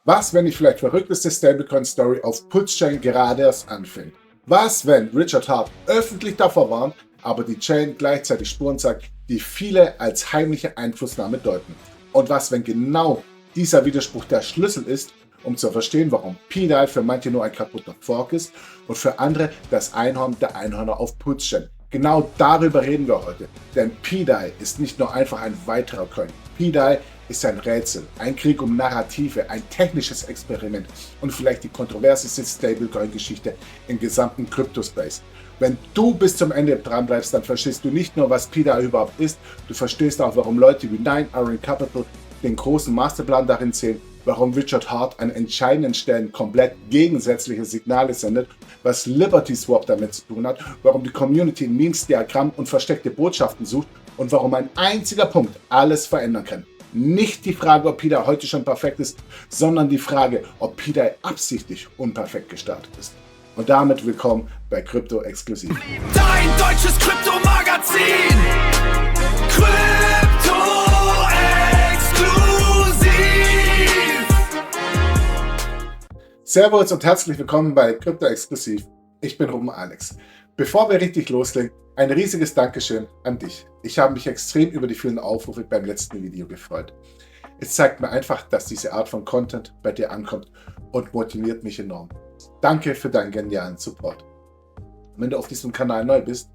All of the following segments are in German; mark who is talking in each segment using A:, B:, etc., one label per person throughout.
A: Was, wenn die vielleicht verrückteste Stablecoin-Story auf Pulse-Chain gerade erst anfängt? Was, wenn Richard Heart öffentlich davor warnt, aber die Chain gleichzeitig Spuren zeigt, die viele als heimliche Einflussnahme deuten? Und was, wenn genau dieser Widerspruch der Schlüssel ist, um zu verstehen, warum P-Dai für manche nur ein kaputter Fork ist und für andere das Einhorn der Einhörner auf Pulse-Chain? Genau darüber reden wir heute, denn P-Dai ist nicht nur einfach ein weiterer Coin. P-Dai ist ein Rätsel, ein Krieg um Narrative, ein technisches Experiment und vielleicht die kontroverseste Stablecoin-Geschichte im gesamten Crypto-Space. Wenn du bis zum Ende dran bleibst, dann verstehst du nicht nur, was P-Dai überhaupt ist, du verstehst auch, warum Leute wie Nine Iron Capital den großen Masterplan darin sehen, warum Richard Heart an entscheidenden Stellen komplett gegensätzliche Signale sendet, was Liberty Swap damit zu tun hat, warum die Community Memes, Diagramm und versteckte Botschaften sucht und warum ein einziger Punkt alles verändern kann. Nicht die Frage, ob P-Dai heute schon perfekt ist, sondern die Frage, ob P-Dai absichtlich unperfekt gestartet ist. Und damit willkommen bei Krypto Exklusiv.
B: Dein deutsches Krypto-Magazin. Krypto Exklusiv.
A: Servus und herzlich willkommen bei Krypto Exklusiv. Ich bin Ruben Alex. Bevor wir richtig loslegen, ein riesiges Dankeschön an dich. Ich habe mich extrem über die vielen Aufrufe beim letzten Video gefreut. Es zeigt mir einfach, dass diese Art von Content bei dir ankommt und motiviert mich enorm. Danke für deinen genialen Support. Wenn du auf diesem Kanal neu bist,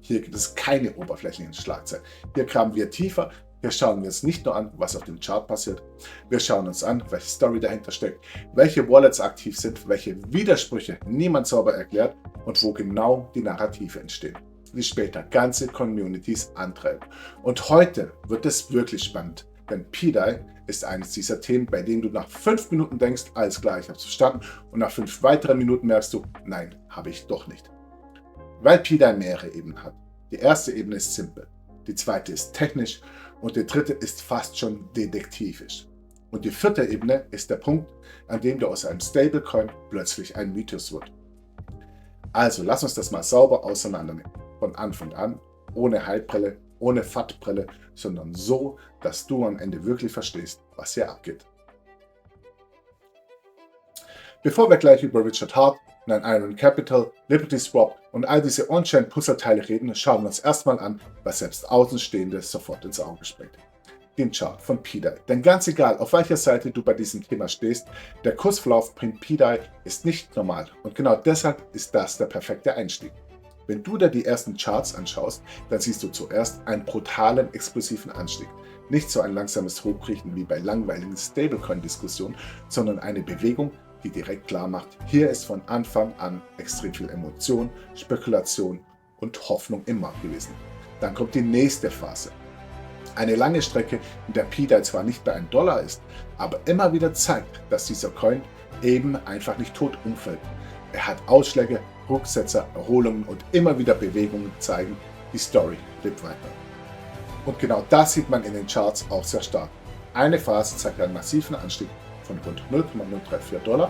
A: hier gibt es keine oberflächlichen Schlagzeilen. Hier graben wir tiefer, hier schauen wir uns nicht nur an, was auf dem Chart passiert, wir schauen uns an, welche Story dahinter steckt, welche Wallets aktiv sind, welche Widersprüche niemand sauber erklärt und wo genau die Narrative entstehen, die später ganze Communities antreiben. Und heute wird es wirklich spannend, denn P-Dai ist eines dieser Themen, bei denen du nach 5 Minuten denkst, alles klar, ich habe es verstanden, und nach 5 weiteren Minuten merkst du, nein, habe ich doch nicht. Weil P-Dai mehrere Ebenen hat. Die erste Ebene ist simpel, die zweite ist technisch und die dritte ist fast schon detektivisch. Und die vierte Ebene ist der Punkt, an dem du aus einem Stablecoin plötzlich ein Mythos wird. Also lass uns das mal sauber auseinandernehmen. Von Anfang an, ohne Hypebrille, ohne FAT-Brille, sondern so, dass du am Ende wirklich verstehst, was hier abgeht. Bevor wir gleich über Richard Heart, Nine Iron Capital, Liberty Swap und all diese On-Chain-Puzzleteile reden, schauen wir uns erstmal an, was selbst Außenstehende sofort ins Auge springt. Den Chart von P-Dai. Denn ganz egal, auf welcher Seite du bei diesem Thema stehst, der Kursverlauf von P-Dai ist nicht normal und genau deshalb ist das der perfekte Einstieg. Wenn du dir die ersten Charts anschaust, dann siehst du zuerst einen brutalen, explosiven Anstieg. Nicht so ein langsames Hochkriechen wie bei langweiligen Stablecoin-Diskussionen, sondern eine Bewegung, die direkt klar macht, hier ist von Anfang an extrem viel Emotion, Spekulation und Hoffnung im Markt gewesen. Dann kommt die nächste Phase. Eine lange Strecke, in der P-Dai zwar nicht bei $1 ist, aber immer wieder zeigt, dass dieser Coin eben einfach nicht tot umfällt. Er hat Ausschläge, Rücksetzer, Erholungen und immer wieder Bewegungen zeigen, die Story lebt weiter. Und genau das sieht man in den Charts auch sehr stark. Eine Phase zeigt einen massiven Anstieg von rund $0,034,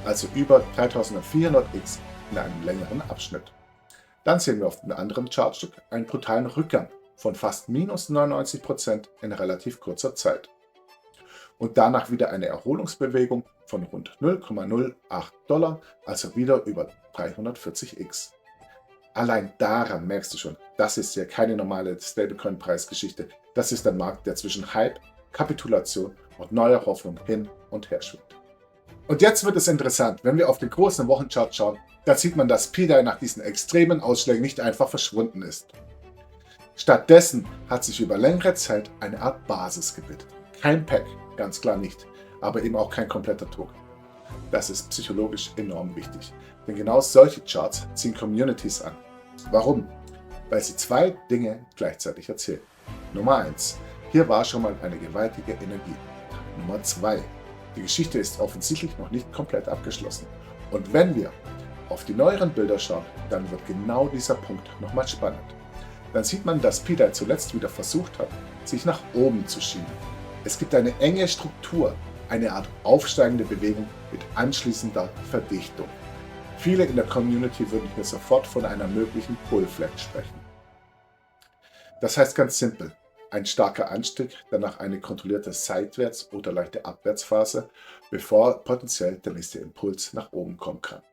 A: also über 3400x in einem längeren Abschnitt. Dann sehen wir auf dem anderen Chartstück einen brutalen Rückgang von fast minus 99% in relativ kurzer Zeit. Und danach wieder eine Erholungsbewegung von rund $0,08, also wieder über 340x. Allein daran merkst du schon, das ist ja keine normale Stablecoin-Preisgeschichte. Das ist ein Markt, der zwischen Hype, Kapitulation und neuer Hoffnung hin und her schwimmt. Und jetzt wird es interessant, wenn wir auf den großen Wochenchart schauen, da sieht man, dass P-Dai nach diesen extremen Ausschlägen nicht einfach verschwunden ist. Stattdessen hat sich über längere Zeit eine Art Basis gebildet. Kein Pack, ganz klar nicht, aber eben auch kein kompletter Token. Das ist psychologisch enorm wichtig, denn genau solche Charts ziehen Communities an. Warum? Weil sie zwei Dinge gleichzeitig erzählen. Nummer 1, hier war schon mal eine gewaltige Energie. Nummer 2, die Geschichte ist offensichtlich noch nicht komplett abgeschlossen. Und wenn wir auf die neueren Bilder schauen, dann wird genau dieser Punkt nochmal spannend. Dann sieht man, dass P-Dai zuletzt wieder versucht hat, sich nach oben zu schieben. Es gibt eine enge Struktur, eine Art aufsteigende Bewegung mit anschließender Verdichtung. Viele in der Community würden hier sofort von einer möglichen Bull Flag sprechen. Das heißt ganz simpel, ein starker Anstieg, danach eine kontrollierte Seitwärts- oder leichte Abwärtsphase, bevor potenziell der nächste Impuls nach oben kommen kann.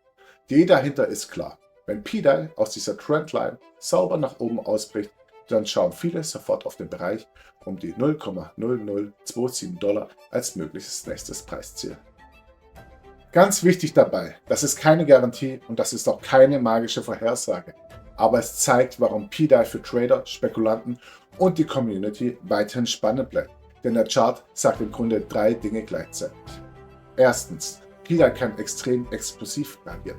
A: Die Idee dahinter ist klar. Wenn P-Dye aus dieser Trendline sauber nach oben ausbricht, dann schauen viele sofort auf den Bereich um die $0,0027 als mögliches nächstes Preisziel. Ganz wichtig dabei, das ist keine Garantie und das ist auch keine magische Vorhersage, aber es zeigt, warum P-Dye für Trader, Spekulanten und die Community weiterhin spannend bleibt. Denn der Chart sagt im Grunde 3 Dinge gleichzeitig. Erstens, P-Dye kann extrem explosiv reagieren.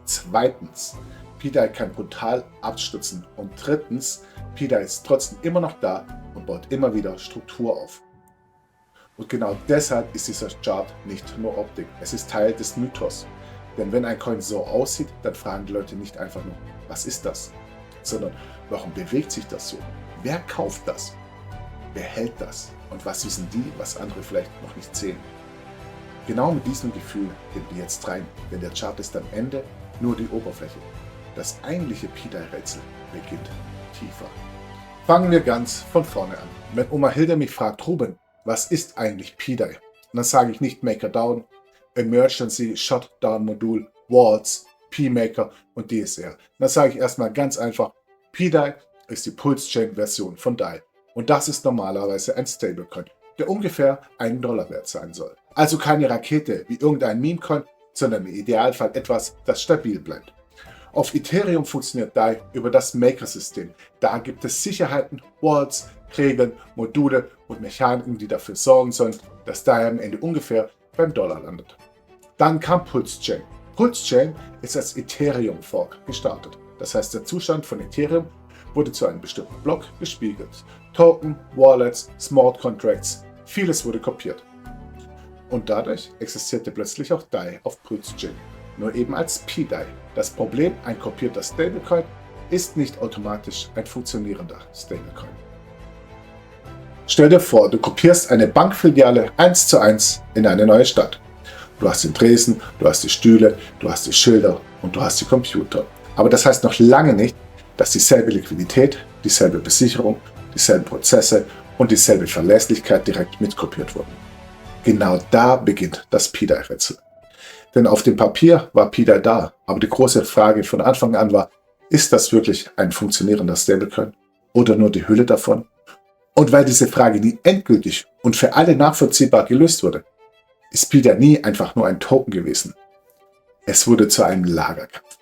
A: Zweitens, P-Dye kann brutal abstürzen. Und drittens, P-Dye ist trotzdem immer noch da und baut immer wieder Struktur auf. Und genau deshalb ist dieser Chart nicht nur Optik, es ist Teil des Mythos. Denn wenn ein Coin so aussieht, dann fragen die Leute nicht einfach nur, was ist das? Sondern, warum bewegt sich das so? Wer kauft das? Wer hält das? Und was wissen die, was andere vielleicht noch nicht sehen? Genau mit diesem Gefühl gehen wir jetzt rein, denn der Chart ist am Ende nur die Oberfläche. Das eigentliche P-Dye-Rätsel beginnt tiefer. Fangen wir ganz von vorne an. Wenn Oma Hilde mich fragt, Ruben, was ist eigentlich P-Dye? Dann sage ich nicht Maker Down, Emergency Shutdown Modul, Waltz, P-Maker und DSR. Dann sage ich erstmal ganz einfach, P-Dye ist die Pulse-Chain-Version von DAI. Und das ist normalerweise ein Stablecoin, der ungefähr $1 wert sein soll. Also keine Rakete wie irgendein Meme-Coin, sondern im Idealfall etwas, das stabil bleibt. Auf Ethereum funktioniert DAI über das Maker-System. Da gibt es Sicherheiten, Walls, Regeln, Module und Mechaniken, die dafür sorgen sollen, dass DAI am Ende ungefähr beim Dollar landet. Dann kam Pulse Chain. Pulse Chain ist als Ethereum Fork gestartet. Das heißt, der Zustand von Ethereum wurde zu einem bestimmten Block gespiegelt. Token, Wallets, Smart Contracts, vieles wurde kopiert. Und dadurch existierte plötzlich auch DAI auf Pulse Chain, nur eben als P-Dye. Das Problem, ein kopierter Stablecoin ist nicht automatisch ein funktionierender Stablecoin. Stell dir vor, du kopierst eine Bankfiliale 1:1 in eine neue Stadt. Du hast den Tresen, du hast die Stühle, du hast die Schilder und du hast die Computer. Aber das heißt noch lange nicht, dass dieselbe Liquidität, dieselbe Besicherung, dieselben Prozesse und dieselbe Verlässlichkeit direkt mitkopiert wurden. Genau da beginnt das P-Dye-Rätsel. Denn auf dem Papier war P-Dye da, aber die große Frage von Anfang an war, ist das wirklich ein funktionierender Stablecoin oder nur die Hülle davon? Und weil diese Frage nie endgültig und für alle nachvollziehbar gelöst wurde, ist P-Dye nie einfach nur ein Token gewesen. Es wurde zu einem Lagerkampf.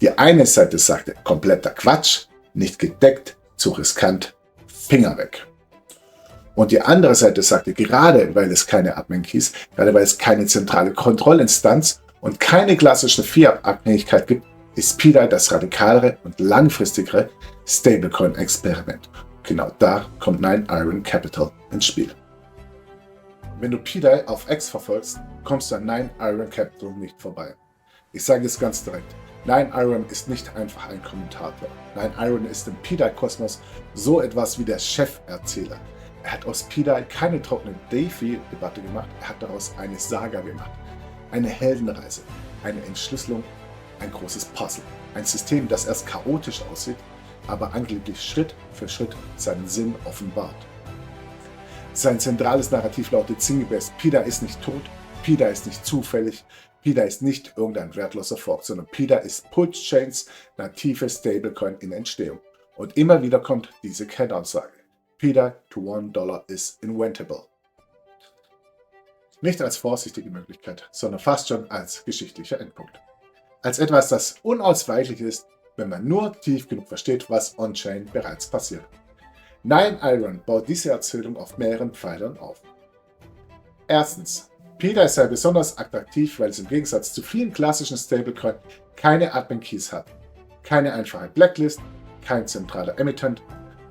A: Die eine Seite sagte, kompletter Quatsch, nicht gedeckt, zu riskant, Finger weg. Und die andere Seite sagte, gerade weil es keine Admin-Keys, gerade weil es keine zentrale Kontrollinstanz und keine klassische Fiat-Abhängigkeit gibt, ist P-Dye das radikalere und langfristigere Stablecoin-Experiment. Genau da kommt 9 Iron Capital ins Spiel. Wenn du P-Dye auf X verfolgst, kommst du an 9 Iron Capital nicht vorbei. Ich sage es ganz direkt, 9 Iron ist nicht einfach ein Kommentator. 9 Iron ist im P-Dye-Kosmos so etwas wie der Cheferzähler. Er hat aus P-Dye keine trockene DeFi-Debatte gemacht, er hat daraus eine Saga gemacht. Eine Heldenreise, eine Entschlüsselung, ein großes Puzzle. Ein System, das erst chaotisch aussieht, aber angeblich Schritt für Schritt seinen Sinn offenbart. Sein zentrales Narrativ lautet sinngemäß, P-Dye ist nicht tot, P-Dye ist nicht zufällig, P-Dye ist nicht irgendein wertloser Fork, sondern P-Dye ist Pulse Chains native Stablecoin in Entstehung. Und immer wieder kommt diese Kernaussage. P-Dye to $1 is inventable. Nicht als vorsichtige Möglichkeit, sondern fast schon als geschichtlicher Endpunkt. Als etwas, das unausweichlich ist, wenn man nur tief genug versteht, was on-chain bereits passiert. 9 Iron baut diese Erzählung auf mehreren Pfeilern auf. Erstens, P-Dye sei besonders attraktiv, weil es im Gegensatz zu vielen klassischen Stablecoin keine Admin-Keys hat, keine einfache Blacklist, kein zentraler Emittent,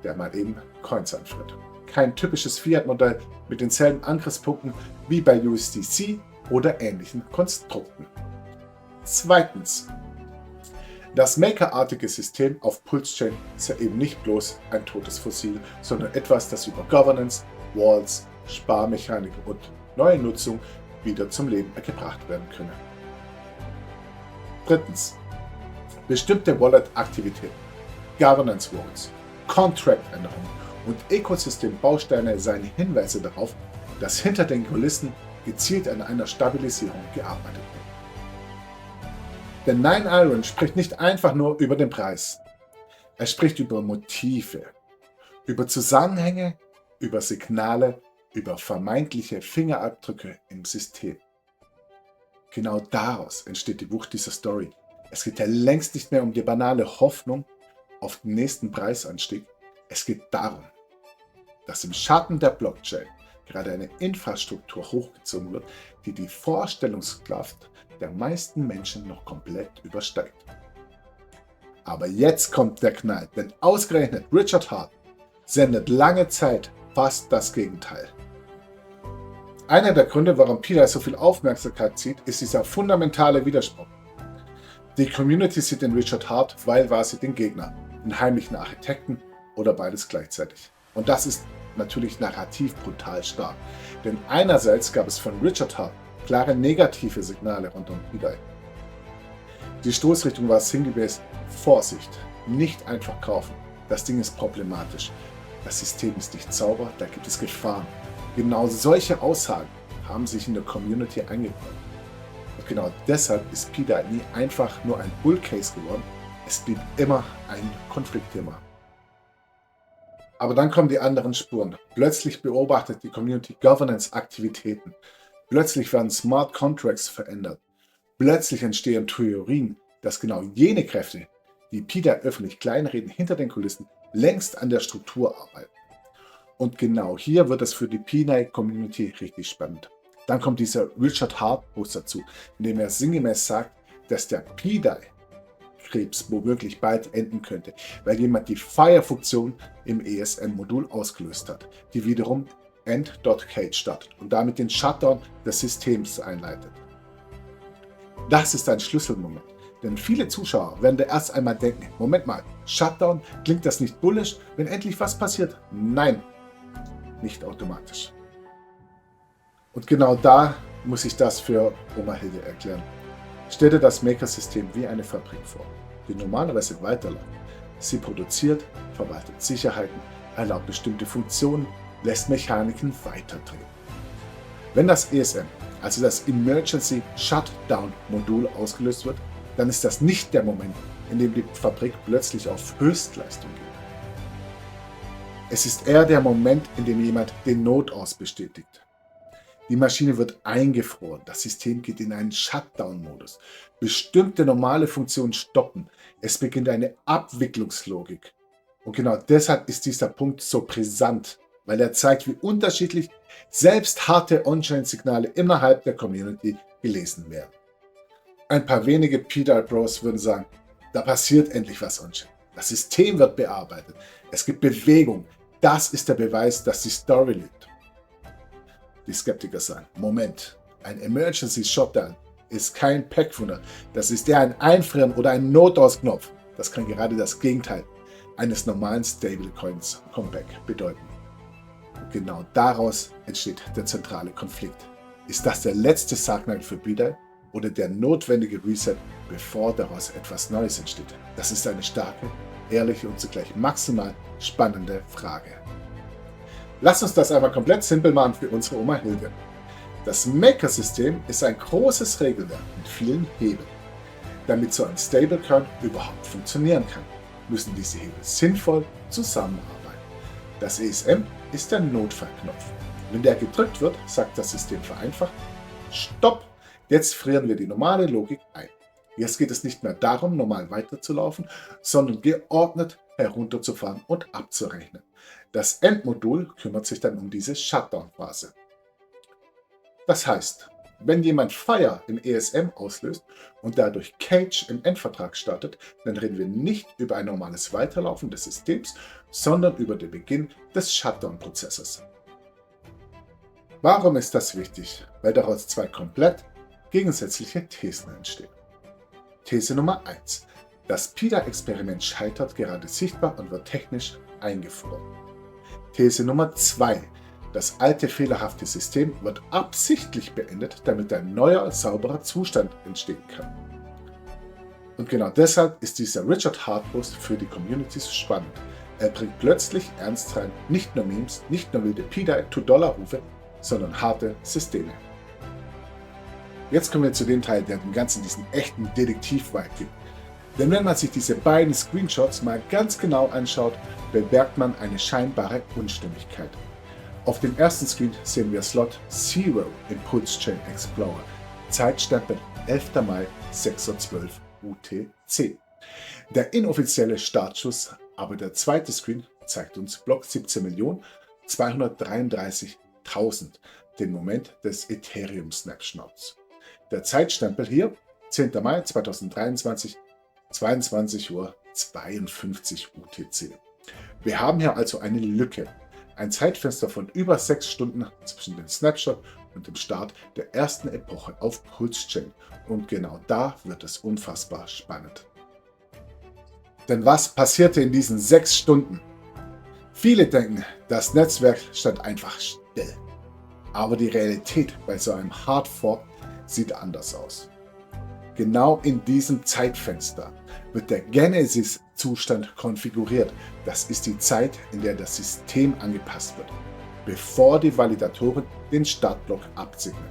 A: der mal eben Coins anführt. Kein typisches Fiat-Modell mit denselben Angriffspunkten wie bei USDC oder ähnlichen Konstrukten. Zweitens, das Maker-artige System auf Pulse Chain ist ja eben nicht bloß ein totes Fossil, sondern etwas, das über Governance, Walls, Sparmechaniken und neue Nutzung wieder zum Leben gebracht werden könne. Drittens, bestimmte Wallet-Aktivitäten, Governance Walls, Contract-Änderungen und Ökosystembausteine seien Hinweise darauf, dass hinter den Kulissen gezielt an einer Stabilisierung gearbeitet wird. Denn Nine Iron spricht nicht einfach nur über den Preis. Er spricht über Motive, über Zusammenhänge, über Signale, über vermeintliche Fingerabdrücke im System. Genau daraus entsteht die Wucht dieser Story. Es geht ja längst nicht mehr um die banale Hoffnung auf den nächsten Preisanstieg. Es geht darum, dass im Schatten der Blockchain gerade eine Infrastruktur hochgezogen wird, die die Vorstellungskraft der meisten Menschen noch komplett übersteigt. Aber jetzt kommt der Knall, denn ausgerechnet Richard Heart sendet lange Zeit fast das Gegenteil. Einer der Gründe, warum PDAI so viel Aufmerksamkeit zieht, ist dieser fundamentale Widerspruch. Die Community sieht in Richard Heart quasi den Gegner, den heimlichen Architekten oder beides gleichzeitig. Und das ist natürlich narrativ brutal stark, denn einerseits gab es von Richard Heart klare negative Signale rund um PDAI. Die Stoßrichtung war sinngemäß: Vorsicht, nicht einfach kaufen, das Ding ist problematisch, das System ist nicht sauber, da gibt es Gefahren. Genau solche Aussagen haben sich in der Community eingebaut. Und genau deshalb ist PDAI nie einfach nur ein Bullcase geworden, es blieb immer ein Konfliktthema. Aber dann kommen die anderen Spuren. Plötzlich beobachtet die Community Governance-Aktivitäten. Plötzlich werden Smart Contracts verändert. Plötzlich entstehen Theorien, dass genau jene Kräfte, die PDAI öffentlich kleinreden, hinter den Kulissen längst an der Struktur arbeiten. Und genau hier wird es für die PDAI-Community richtig spannend. Dann kommt dieser Richard Heart-Post dazu, in dem er sinngemäß sagt, dass der PDAI-Krebs womöglich bald enden könnte, weil jemand die Fire-Funktion im ESM-Modul ausgelöst hat, die wiederum End.Cage startet und damit den Shutdown des Systems einleitet. Das ist ein Schlüsselmoment, denn viele Zuschauer werden da erst einmal denken: Moment mal, Shutdown, klingt das nicht bullish, wenn endlich was passiert? Nein, nicht automatisch. Und genau da muss ich das für Oma Hilde erklären. Stell dir das Maker-System wie eine Fabrik vor, die normalerweise weiterläuft. Sie produziert, verwaltet Sicherheiten, erlaubt bestimmte Funktionen, lässt Mechaniken weiterdrehen. Wenn das ESM, also das Emergency Shutdown Modul, ausgelöst wird, dann ist das nicht der Moment, in dem die Fabrik plötzlich auf Höchstleistung geht. Es ist eher der Moment, in dem jemand den Notaus bestätigt. Die Maschine wird eingefroren, das System geht in einen Shutdown-Modus. Bestimmte normale Funktionen stoppen. Es beginnt eine Abwicklungslogik. Und genau deshalb ist dieser Punkt so brisant, weil er zeigt, wie unterschiedlich selbst harte On-Chain-Signale innerhalb der Community gelesen werden. Ein paar wenige PDAI-Bros würden sagen: Da passiert endlich was On-Chain. Das System wird bearbeitet. Es gibt Bewegung. Das ist der Beweis, dass die Story lebt. Die Skeptiker sagen: Moment, ein Emergency Shutdown ist kein Packwunder. Das ist eher ein Einfrieren oder ein Notausknopf. Das kann gerade das Gegenteil eines normalen Stablecoins Comeback bedeuten. Und genau daraus entsteht der zentrale Konflikt. Ist das der letzte Sargnagel für PDAI oder der notwendige Reset, bevor daraus etwas Neues entsteht? Das ist eine starke, ehrliche und zugleich maximal spannende Frage. Lass uns das einmal komplett simpel machen für unsere Oma Hilde. Das Maker-System ist ein großes Regelwerk mit vielen Hebeln. Damit so ein Stablecoin überhaupt funktionieren kann, müssen diese Hebel sinnvoll zusammenarbeiten. Das ESM ist der Notfallknopf. Wenn der gedrückt wird, sagt das System vereinfacht: Stopp, jetzt frieren wir die normale Logik ein. Jetzt geht es nicht mehr darum, normal weiterzulaufen, sondern geordnet herunterzufahren und abzurechnen. Das Endmodul kümmert sich dann um diese Shutdown-Phase. Das heißt, wenn jemand Fire im ESM auslöst und dadurch Cage im Endvertrag startet, dann reden wir nicht über ein normales Weiterlaufen des Systems, sondern über den Beginn des Shutdown-Prozesses. Warum ist das wichtig? Weil daraus zwei komplett gegensätzliche Thesen entstehen. These Nummer 1. Das PDAI-Experiment scheitert gerade sichtbar und wird technisch eingefroren. These Nummer 2. Das alte fehlerhafte System wird absichtlich beendet, damit ein neuer, sauberer Zustand entstehen kann. Und genau deshalb ist dieser Richard Heart Post für die Community so spannend. Er bringt plötzlich ernst rein, nicht nur Memes, nicht nur wilde P-Dye-to-Dollar-Rufe, sondern harte Systeme. Jetzt kommen wir zu dem Teil, der dem Ganzen diesen echten Detektiv-Vibe gibt. Denn wenn man sich diese beiden Screenshots mal ganz genau anschaut, bemerkt man eine scheinbare Unstimmigkeit. Auf dem ersten Screen sehen wir Slot 0 im Pulse Chain Explorer, Zeitstempel 11. Mai 6:12 UTC. Der inoffizielle Startschuss, aber der zweite Screen zeigt uns Block 17.233.000, den Moment des Ethereum Snapshots. Der Zeitstempel hier 10. Mai 2023, 22:52 UTC. Wir haben hier also eine Lücke, ein Zeitfenster von über 6 Stunden zwischen dem Snapshot und dem Start der ersten Epoche auf Pulse Chain. Und genau da wird es unfassbar spannend. Denn was passierte in diesen 6 Stunden? Viele denken, das Netzwerk stand einfach still. Aber die Realität bei so einem Hard Fork sieht anders aus. Genau in diesem Zeitfenster wird der Genesis-Zustand konfiguriert. Das ist die Zeit, in der das System angepasst wird, bevor die Validatoren den Startblock absegnen.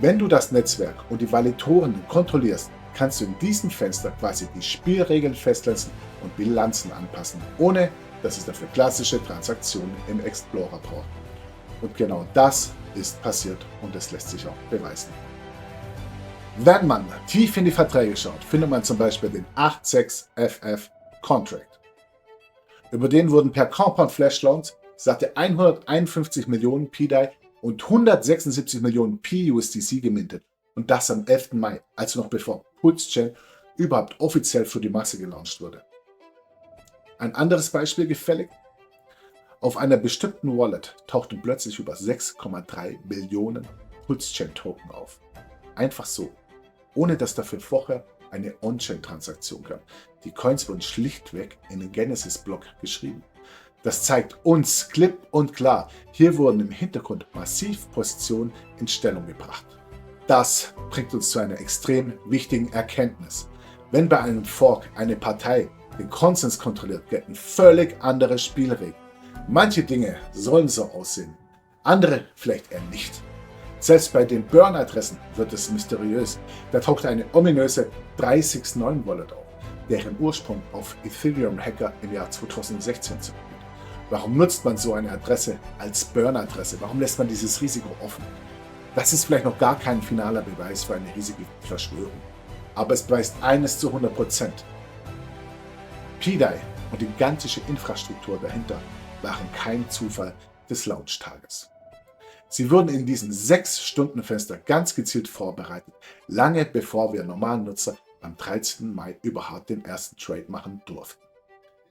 A: Wenn du das Netzwerk und die Validatoren kontrollierst, kannst du in diesem Fenster quasi die Spielregeln festsetzen und Bilanzen anpassen, ohne dass es dafür klassische Transaktionen im Explorer braucht. Und genau das ist passiert und es lässt sich auch beweisen. Wenn man tief in die Verträge schaut, findet man zum Beispiel den 86FF Contract. Über den wurden per Compound Flash Loans satte 151 Millionen P-Dye und 176 Millionen PUSDC gemintet. Und das am 11. Mai, also noch bevor Pulse Chain überhaupt offiziell für die Masse gelauncht wurde. Ein anderes Beispiel gefällig? Auf einer bestimmten Wallet tauchten plötzlich über 6,3 Millionen Pulse Chain Token auf. Einfach so, ohne dass dafür vorher eine On-Chain-Transaktion gab. Die Coins wurden schlichtweg in den Genesis-Block geschrieben. Das zeigt uns klipp und klar, hier wurden im Hintergrund massiv Positionen in Stellung gebracht. Das bringt uns zu einer extrem wichtigen Erkenntnis. Wenn bei einem Fork eine Partei den Konsens kontrolliert, gelten völlig andere Spielregeln. Manche Dinge sollen so aussehen, andere vielleicht eher nicht. Selbst bei den Burn-Adressen wird es mysteriös. Da taucht eine ominöse 369-Wallet auf, deren Ursprung auf Ethereum-Hacker im Jahr 2016 zurückgeht. Warum nutzt man so eine Adresse als Burn-Adresse? Warum lässt man dieses Risiko offen? Das ist vielleicht noch gar kein finaler Beweis für eine riesige Verschwörung. Aber es beweist eines zu 100%. P-Dye und die gigantische Infrastruktur dahinter waren kein Zufall des Launchtages. Sie wurden in diesem 6-Stunden-Fenster ganz gezielt vorbereitet, lange bevor wir normalen Nutzer am 13. Mai überhaupt den ersten Trade machen durften.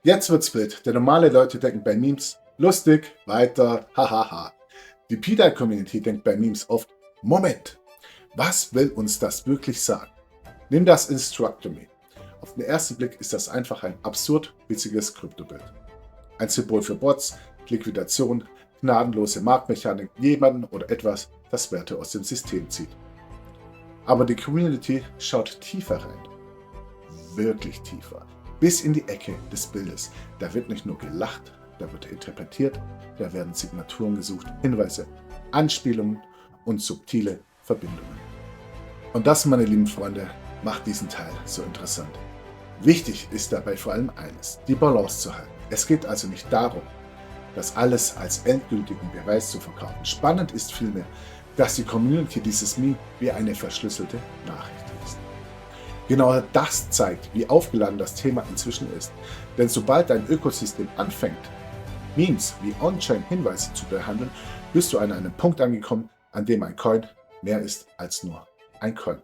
A: Jetzt wird's wild, denn normale Leute denken bei Memes, lustig, weiter, hahaha. Die P-Dye-Community denkt bei Memes oft, Moment, was will uns das wirklich sagen? Nimm das Instructor-Me. Auf den ersten Blick ist das einfach ein absurd witziges Kryptobild. Ein Symbol für Bots, Liquidation, gnadenlose Marktmechanik, jemanden oder etwas, das Werte aus dem System zieht. Aber die Community schaut tiefer rein. Wirklich tiefer. Bis in die Ecke des Bildes. Da wird nicht nur gelacht, da wird interpretiert, da werden Signaturen gesucht, Hinweise, Anspielungen und subtile Verbindungen. Und das, meine lieben Freunde, macht diesen Teil so interessant. Wichtig ist dabei vor allem eines, die Balance zu halten. Es geht also nicht darum, das alles als endgültigen Beweis zu verkaufen. Spannend ist vielmehr, dass die Community dieses Meme wie eine verschlüsselte Nachricht liest. Genau das zeigt, wie aufgeladen das Thema inzwischen ist. Denn sobald ein Ökosystem anfängt, Memes wie On-Chain-Hinweise zu behandeln, bist du an einem Punkt angekommen, an dem ein Coin mehr ist als nur ein Coin.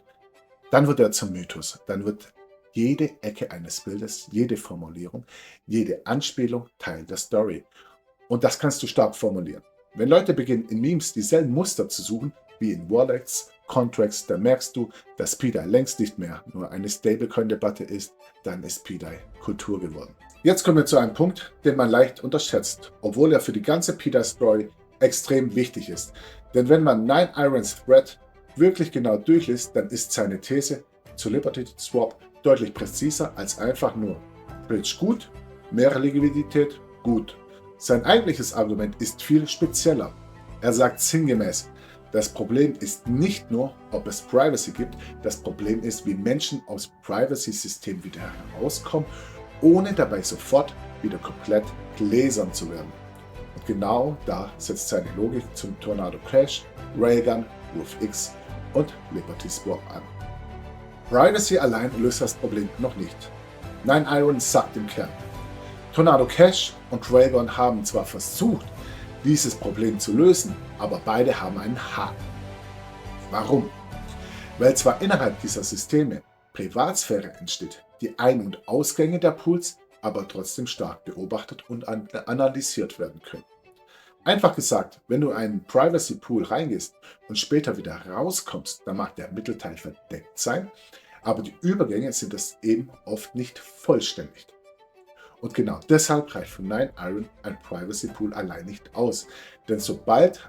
A: Dann wird er zum Mythos. Dann wird jede Ecke eines Bildes, jede Formulierung, jede Anspielung Teil der Story. Und das kannst du stark formulieren. Wenn Leute beginnen, in Memes dieselben Muster zu suchen, wie in Wallets, Contracts, dann merkst du, dass P-Dye längst nicht mehr nur eine Stablecoin-Debatte ist, dann ist P-Dye Kultur geworden. Jetzt kommen wir zu einem Punkt, den man leicht unterschätzt, obwohl er für die ganze P-Dye-Story extrem wichtig ist. Denn wenn man 9irons Thread wirklich genau durchliest, dann ist seine These zu Liberty Swap deutlich präziser als einfach nur Bridge gut, Mehr Liquidität? Gut. Sein eigentliches Argument ist viel spezieller. Er sagt sinngemäß, das Problem ist nicht nur, ob es Privacy gibt, das Problem ist, wie Menschen aus Privacy-Systemen wieder herauskommen, ohne dabei sofort wieder komplett gläsern zu werden. Und genau da setzt seine Logik zum Tornado Cash, Railgun, RoofX und Liberty Swap an. Privacy allein löst das Problem noch nicht. 9iron sagt im Kern, Tornado Cash und Railgun haben zwar versucht, dieses Problem zu lösen, aber beide haben einen Haken. Warum? Weil zwar innerhalb dieser Systeme Privatsphäre entsteht, die Ein- und Ausgänge der Pools aber trotzdem stark beobachtet und analysiert werden können. Einfach gesagt, wenn du in einen Privacy Pool reingehst und später wieder rauskommst, dann mag der Mittelteil verdeckt sein, aber die Übergänge sind es eben oft nicht vollständig. Und genau deshalb reicht für 9iron ein Privacy Pool allein nicht aus, denn sobald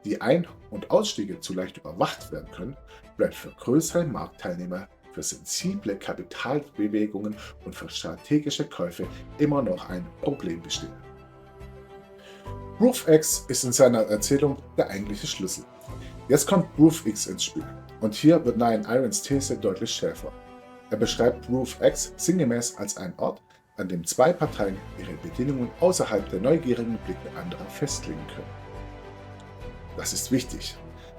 A: die Ein- und Ausstiege zu leicht überwacht werden können, bleibt für größere Marktteilnehmer, für sensible Kapitalbewegungen und für strategische Käufe immer noch ein Problem bestehen. RoofX ist in seiner Erzählung der eigentliche Schlüssel. Jetzt kommt RoofX ins Spiel und hier wird 9irons These deutlich schärfer. Er beschreibt RoofX sinngemäß als einen Ort, an dem zwei Parteien ihre Bedingungen außerhalb der neugierigen Blicke anderer festlegen können. Das ist wichtig,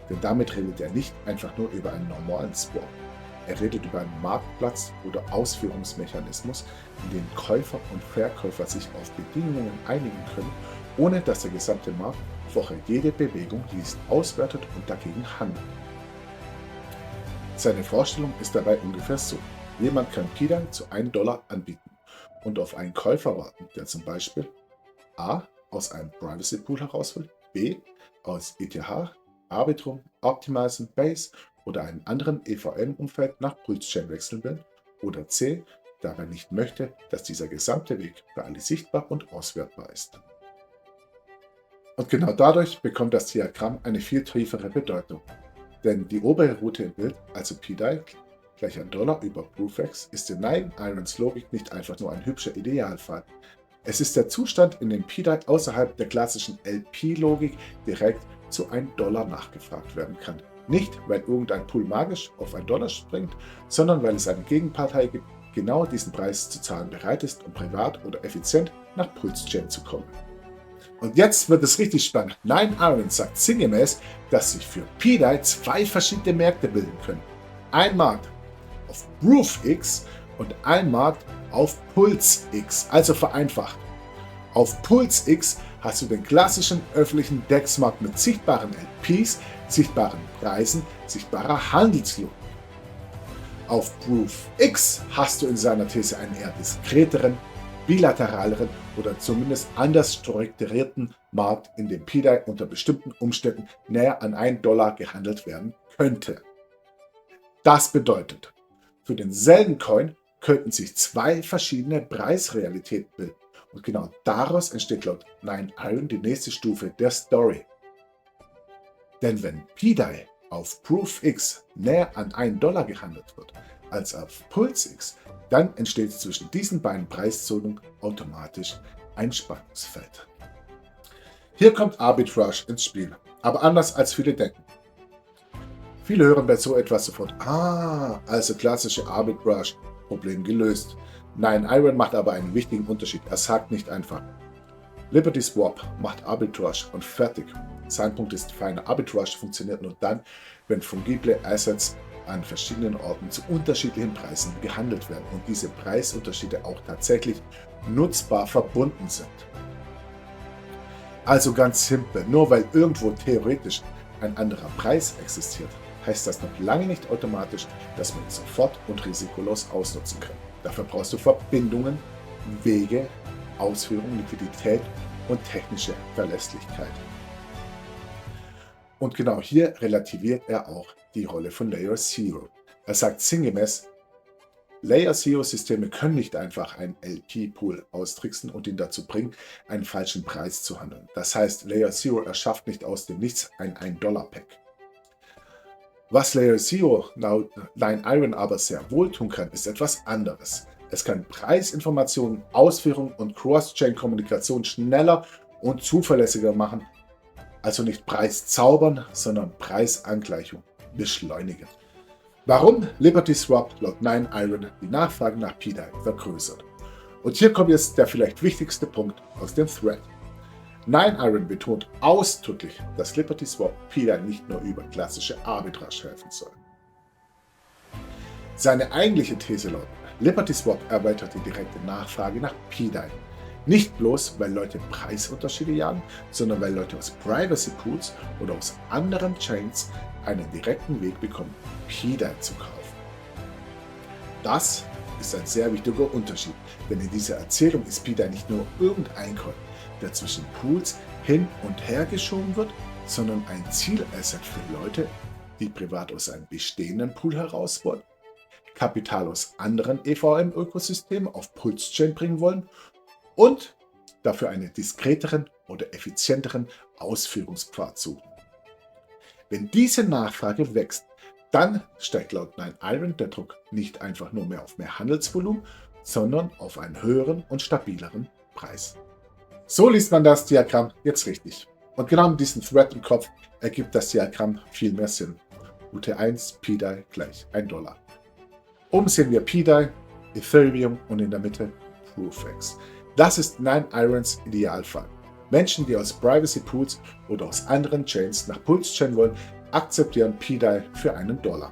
A: denn damit redet er nicht einfach nur über einen normalen Swap. Er redet über einen Marktplatz oder Ausführungsmechanismus, in dem Käufer und Verkäufer sich auf Bedingungen einigen können, ohne dass der gesamte Markt vorher jede Bewegung liest, auswertet und dagegen handelt. Seine Vorstellung ist dabei ungefähr so: Jemand kann PDAI zu $1 anbieten und auf einen Käufer warten, der zum Beispiel A. aus einem Privacy Pool heraus will, B. aus ETH, Arbitrum, Optimize Base oder einem anderen EVM-Umfeld nach Pulse-Chain wechseln will, oder C. dabei nicht möchte, dass dieser gesamte Weg für alle sichtbar und auswertbar ist. Und genau dadurch bekommt das Diagramm eine viel tiefere Bedeutung. Denn die obere Route im Bild, also PDAI gleich $1 über RoofX, ist in 9irons Logik nicht einfach nur ein hübscher Idealfall. Es ist der Zustand, in dem PDAI außerhalb der klassischen LP-Logik direkt zu $1 nachgefragt werden kann. Nicht, weil irgendein Pool magisch auf $1 springt, sondern weil es eine Gegenpartei gibt, die genau diesen Preis zu zahlen bereit ist, um privat oder effizient nach Pulse-Chain zu kommen. Und jetzt wird es richtig spannend. 9iron sagt sinngemäß, dass sich für PDAI zwei verschiedene Märkte bilden können. Ein Markt auf RoofX und ein Markt auf PulseX, also vereinfacht. Auf PulseX hast du den klassischen öffentlichen DEX-Markt mit sichtbaren LPs, sichtbaren Preisen, sichtbarer Handelslogik. Auf RoofX hast du in seiner These einen eher diskreteren, bilateraleren oder zumindest anders strukturierten Markt, in dem PDAI unter bestimmten Umständen näher an $1 gehandelt werden könnte. Das bedeutet, für denselben Coin könnten sich zwei verschiedene Preisrealitäten bilden. Und genau daraus entsteht laut 9iron die nächste Stufe der Story. Denn wenn PDAI auf RoofX näher an $1 gehandelt wird als auf PulseX, dann entsteht zwischen diesen beiden Preiszonen automatisch ein Spannungsfeld. Hier kommt Arbitrage ins Spiel, aber anders als viele denken. Viele hören bei so etwas sofort, also klassische Arbitrage, Problem gelöst. 9iron macht aber einen wichtigen Unterschied. Er sagt nicht einfach, Liberty Swap macht Arbitrage und fertig. Sein Punkt ist, feine Arbitrage funktioniert nur dann, wenn fungible Assets an verschiedenen Orten zu unterschiedlichen Preisen gehandelt werden und diese Preisunterschiede auch tatsächlich nutzbar verbunden sind. Also ganz simpel, nur weil irgendwo theoretisch ein anderer Preis existiert, heißt das noch lange nicht automatisch, dass man ihn sofort und risikolos ausnutzen kann. Dafür brauchst du Verbindungen, Wege, Ausführung, Liquidität und technische Verlässlichkeit. Und genau hier relativiert er auch die Rolle von Layer Zero. Er sagt sinngemäß, Layer Zero Systeme können nicht einfach einen LP-Pool austricksen und ihn dazu bringen, einen falschen Preis zu handeln. Das heißt, Layer Zero erschafft nicht aus dem Nichts ein $1-Pack. Was Layer Zero laut 9iron aber sehr wohl tun kann, ist etwas anderes. Es kann Preisinformationen, Ausführungen und Cross-Chain-Kommunikation schneller und zuverlässiger machen. Also nicht Preis zaubern, sondern Preisangleichung beschleunigen. Warum Liberty Swap laut 9iron die Nachfrage nach PDAI vergrößert. Und hier kommt jetzt der vielleicht wichtigste Punkt aus dem Thread. 9iron betont ausdrücklich, dass Liberty Swap PDAI nicht nur über klassische Arbitrage helfen soll. Seine eigentliche These lautet, Liberty Swap erweitert die direkte Nachfrage nach PDAI. Nicht bloß, weil Leute Preisunterschiede jagen, sondern weil Leute aus Privacy Pools oder aus anderen Chains einen direkten Weg bekommen, PDAI zu kaufen. Das ist ein sehr wichtiger Unterschied, denn in dieser Erzählung ist PDAI nicht nur irgendein Coin, der zwischen Pools hin und her geschoben wird, sondern ein Zielasset für Leute, die privat aus einem bestehenden Pool heraus wollen, Kapital aus anderen EVM-Ökosystemen auf Pulse-Chain bringen wollen und dafür einen diskreteren oder effizienteren Ausführungspfad suchen. Wenn diese Nachfrage wächst, dann steigt laut 9iron der Druck nicht einfach nur mehr auf mehr Handelsvolumen, sondern auf einen höheren und stabileren Preis. So liest man das Diagramm jetzt richtig. Und genau mit diesem Thread im Kopf ergibt das Diagramm viel mehr Sinn. Route 1, PDAI gleich $1. Oben sehen wir PDAI, Ethereum und in der Mitte ProofX. Das ist 9irons Idealfall. Menschen, die aus Privacy Pools oder aus anderen Chains nach Pulse Chain wollen, akzeptieren PDAI für $1.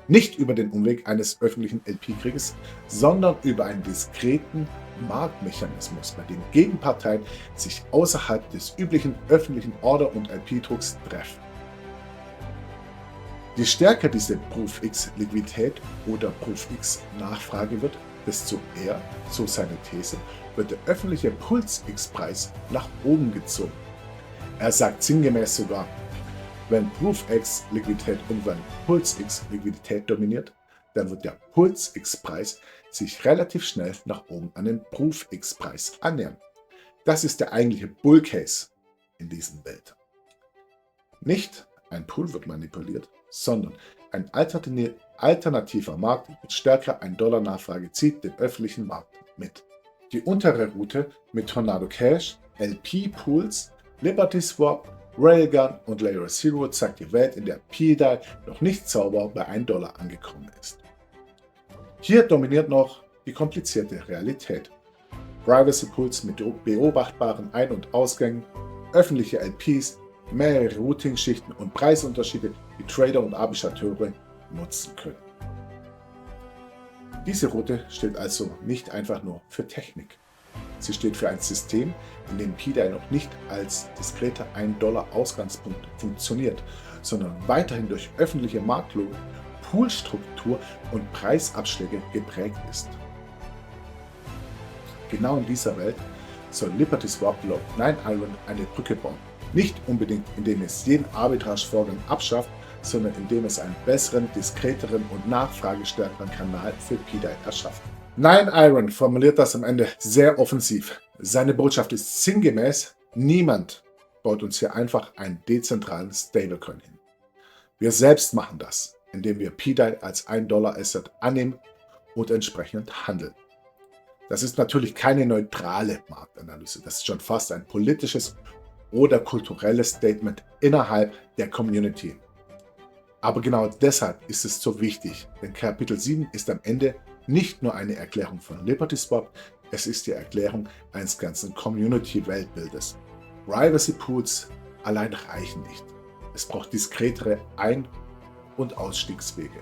A: Nicht über den Umweg eines öffentlichen LP-Krieges, sondern über einen diskreten Marktmechanismus, bei dem Gegenparteien sich außerhalb des üblichen öffentlichen Order- und LP-Drucks treffen. Je stärker diese ProofX-Liquidität oder ProofX-Nachfrage wird, desto eher, so seine These, wird der öffentliche Pulse-X-Preis nach oben gezogen. Er sagt sinngemäß sogar, wenn ProofX-Liquidität irgendwann Pulse-X-Liquidität dominiert, dann wird der Pulse-X-Preis sich relativ schnell nach oben an den ProofX-Preis annähern. Das ist der eigentliche Bull-Case in diesem Bild. Nicht ein Pool wird manipuliert, sondern ein alternativer Markt mit stärkerer $1-Nachfrage zieht den öffentlichen Markt mit. Die untere Route mit Tornado Cash, LP-Pools, Liberty Swap, Railgun und Layer Zero zeigt die Welt, in der PDAI noch nicht sauber bei $1 angekommen ist. Hier dominiert noch die komplizierte Realität. Privacy Pools mit beobachtbaren Ein- und Ausgängen, öffentliche LPs, mehrere Routing-Schichten und Preisunterschiede, die Trader und Arbitrateure nutzen können. Diese Route steht also nicht einfach nur für Technik. Sie steht für ein System, in dem PDAI noch nicht als diskreter $1-Ausgangspunkt funktioniert, sondern weiterhin durch öffentliche Marktlogik, Poolstruktur und Preisabschläge geprägt ist. Genau in dieser Welt soll Liberty Swap laut 9iron eine Brücke bauen. Nicht unbedingt, indem es jeden Arbitragevorgang abschafft, sondern indem es einen besseren, diskreteren und nachfragestärkeren Kanal für PDAI erschafft. 9iron formuliert das am Ende sehr offensiv. Seine Botschaft ist sinngemäß: Niemand baut uns hier einfach einen dezentralen Stablecoin hin. Wir selbst machen das, indem wir PDAI als $1-Asset annehmen und entsprechend handeln. Das ist natürlich keine neutrale Marktanalyse. Das ist schon fast ein politisches oder kulturelles Statement innerhalb der Community. Aber genau deshalb ist es so wichtig, denn Kapitel 7 ist am Ende nicht nur eine Erklärung von Liberty Swap, es ist die Erklärung eines ganzen Community-Weltbildes. Privacy Pools allein reichen nicht. Es braucht diskretere Ein- und Ausstiegswege.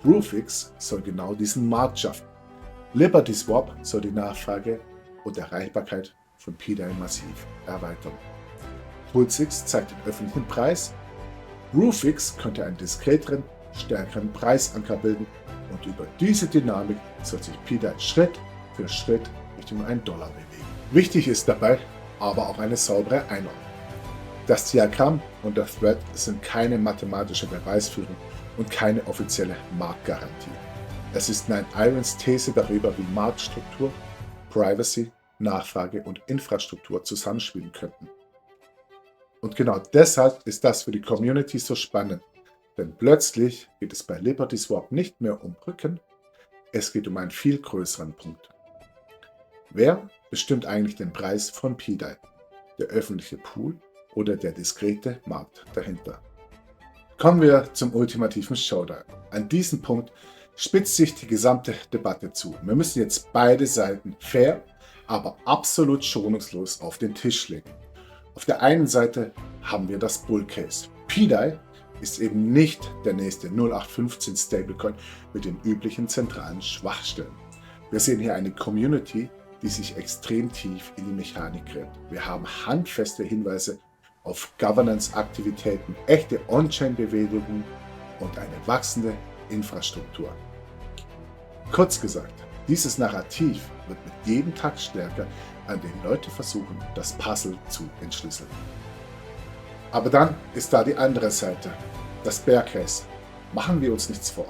A: ProofX soll genau diesen Markt schaffen. Liberty Swap soll die Nachfrage und Erreichbarkeit von PDAI massiv erweitern. PulseX zeigt den öffentlichen Preis. ProofX könnte einen diskreteren, stärkeren Preisanker bilden und über diese Dynamik soll sich PDAI Schritt für Schritt Richtung $1 bewegen. Wichtig ist dabei aber auch eine saubere Einordnung. Das Diagramm und der Thread sind keine mathematische Beweisführung und keine offizielle Marktgarantie. Es ist 9irons These darüber, wie Marktstruktur, Privacy, Nachfrage und Infrastruktur zusammenspielen könnten. Und genau deshalb ist das für die Community so spannend, denn plötzlich geht es bei Liberty Swap nicht mehr um Brücken, Es geht um einen viel größeren Punkt. Wer bestimmt eigentlich den Preis von PDAI? Der öffentliche Pool oder der diskrete Markt dahinter? Kommen wir zum ultimativen Showdown. An diesem Punkt spitzt sich die gesamte Debatte zu. Wir müssen jetzt beide Seiten fair, aber absolut schonungslos auf den Tisch legen. Auf der einen Seite haben wir das Bull Case. PDAI ist eben nicht der nächste 0815 Stablecoin mit den üblichen zentralen Schwachstellen. Wir sehen hier eine Community, die sich extrem tief in die Mechanik gräbt. Wir haben handfeste Hinweise auf Governance-Aktivitäten, echte On-Chain-Bewegungen und eine wachsende Infrastruktur. Kurz gesagt, dieses Narrativ wird mit jedem Tag stärker, an dem Leute versuchen, das Puzzle zu entschlüsseln. Aber dann ist da die andere Seite, das Bear Case. Machen wir uns nichts vor.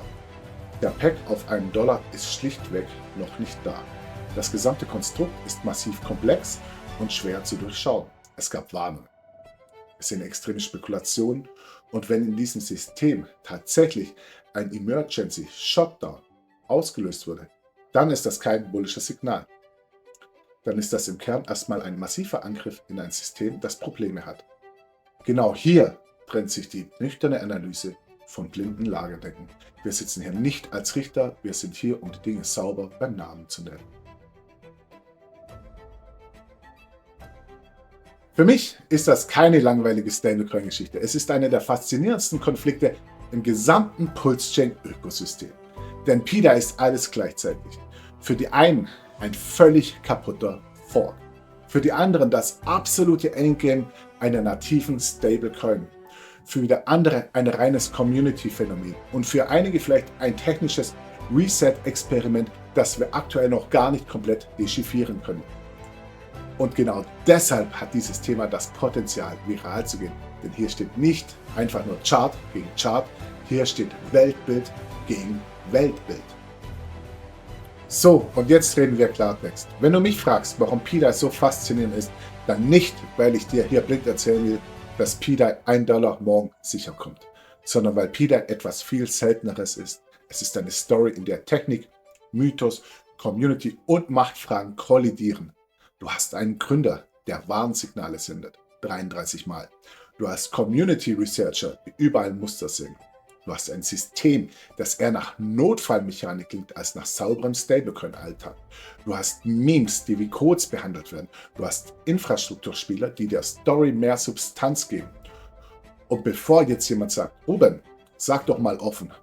A: Der Peg auf $1 ist schlichtweg noch nicht da. Das gesamte Konstrukt ist massiv komplex und schwer zu durchschauen. Es gab Warnungen. Es sind extreme Spekulationen und wenn in diesem System tatsächlich ein Emergency Shutdown ausgelöst wurde, dann ist das kein bullisches Signal. Dann ist das im Kern erstmal ein massiver Angriff in ein System, das Probleme hat. Genau hier trennt sich die nüchterne Analyse von blinden Lagerdenken. Wir sitzen hier nicht als Richter, wir sind hier, um die Dinge sauber beim Namen zu nennen. Für mich ist das keine langweilige Stablecoin-Geschichte. Es ist einer der faszinierendsten Konflikte im gesamten Pulse-Chain-Ökosystem. Denn PDAI ist alles gleichzeitig. Für die einen ein völlig kaputter Fork. Für die anderen das absolute Endgame einer nativen Stablecoin. Für wieder andere ein reines Community-Phänomen. Und für einige vielleicht ein technisches Reset-Experiment, das wir aktuell noch gar nicht komplett dechiffrieren können. Und genau deshalb hat dieses Thema das Potenzial, viral zu gehen. Denn hier steht nicht einfach nur Chart gegen Chart, hier steht Weltbild gegen Weltbild. So, und jetzt reden wir Klartext. Wenn du mich fragst, warum PDAI so faszinierend ist, dann nicht, weil ich dir hier blind erzählen will, dass PDAI $1 morgen sicher kommt, sondern weil PDAI etwas viel Selteneres ist. Es ist eine Story, in der Technik, Mythos, Community und Machtfragen kollidieren. Du hast einen Gründer, der Warnsignale sendet, 33 Mal. Du hast Community Researcher, die überall Muster sehen. Du hast ein System, das eher nach Notfallmechanik klingt als nach sauberem Stablecoin-Alltag. Du hast Memes, die wie Codes behandelt werden. Du hast Infrastrukturspieler, die der Story mehr Substanz geben. Und bevor jetzt jemand sagt, Ruben, sag doch mal offen,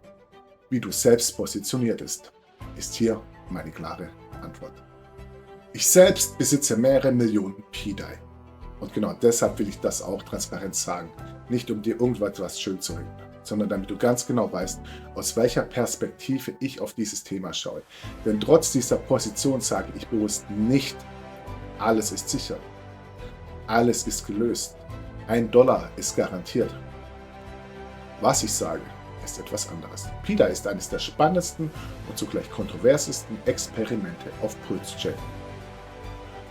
A: wie du selbst positioniert ist hier meine klare Antwort. Ich selbst besitze mehrere Millionen PDAI. Und genau deshalb will ich das auch transparent sagen. Nicht um dir irgendwas schön zu reden, sondern damit du ganz genau weißt, aus welcher Perspektive ich auf dieses Thema schaue. Denn trotz dieser Position sage ich bewusst nicht, alles ist sicher. Alles ist gelöst. $1 ist garantiert. Was ich sage, ist etwas anderes. PDAI ist eines der spannendsten und zugleich kontroversesten Experimente auf Pulse Chain.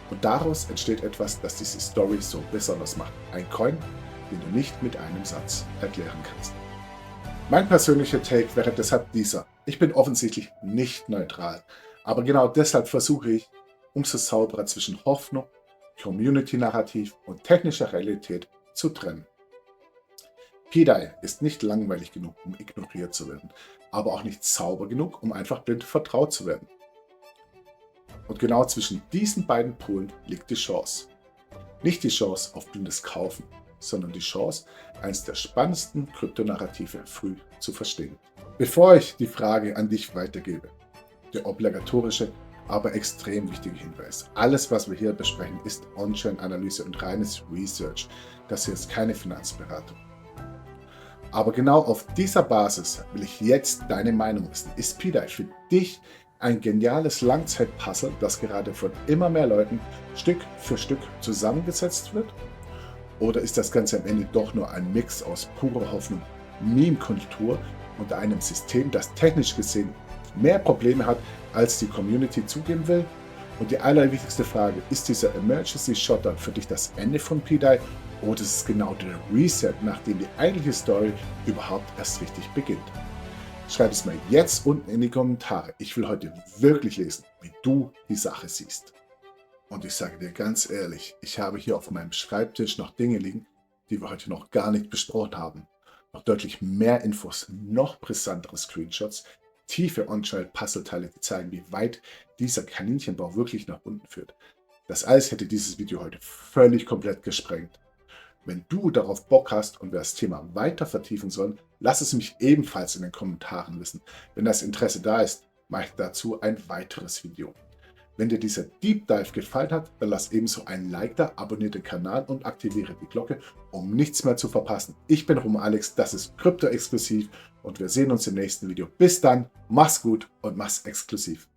A: Und daraus entsteht etwas, das diese Story so besonders macht. Ein Coin, den du nicht mit einem Satz erklären kannst. Mein persönlicher Take wäre deshalb dieser. Ich bin offensichtlich nicht neutral, aber genau deshalb versuche ich, umso sauberer zwischen Hoffnung, Community-Narrativ und technischer Realität zu trennen. PDAI ist nicht langweilig genug, um ignoriert zu werden, aber auch nicht sauber genug, um einfach blind vertraut zu werden. Und genau zwischen diesen beiden Polen liegt die Chance. Nicht die Chance auf blindes Kaufen, sondern die Chance, eines der spannendsten Kryptonarrative früh zu verstehen. Bevor ich die Frage an dich weitergebe, der obligatorische, aber extrem wichtige Hinweis. Alles, was wir hier besprechen, ist On-Chain-Analyse und reines Research. Das hier ist keine Finanzberatung. Aber genau auf dieser Basis will ich jetzt deine Meinung wissen. Ist PDAI für dich ein geniales Langzeitpuzzle, das gerade von immer mehr Leuten Stück für Stück zusammengesetzt wird? Oder ist das Ganze am Ende doch nur ein Mix aus purer Hoffnung, Meme-Kultur und einem System, das technisch gesehen mehr Probleme hat, als die Community zugeben will? Und die allerwichtigste Frage, ist dieser Emergency Shutdown für dich das Ende von PDAI oder ist es genau der Reset, nachdem die eigentliche Story überhaupt erst richtig beginnt? Schreib es mir jetzt unten in die Kommentare. Ich will heute wirklich lesen, wie du die Sache siehst. Und ich sage dir ganz ehrlich, ich habe hier auf meinem Schreibtisch noch Dinge liegen, die wir heute noch gar nicht besprochen haben. Noch deutlich mehr Infos, noch brisantere Screenshots, tiefe On-Child-Puzzleteile, die zeigen, wie weit dieser Kaninchenbau wirklich nach unten führt. Das alles hätte dieses Video heute völlig komplett gesprengt. Wenn du darauf Bock hast und wir das Thema weiter vertiefen sollen, lass es mich ebenfalls in den Kommentaren wissen. Wenn das Interesse da ist, mache ich dazu ein weiteres Video. Wenn dir dieser Deep Dive gefallen hat, dann lass ebenso einen Like da, abonniere den Kanal und aktiviere die Glocke, um nichts mehr zu verpassen. Ich bin Alex, das ist Krypto Exklusiv und wir sehen uns im nächsten Video. Bis dann, mach's gut und mach's exklusiv.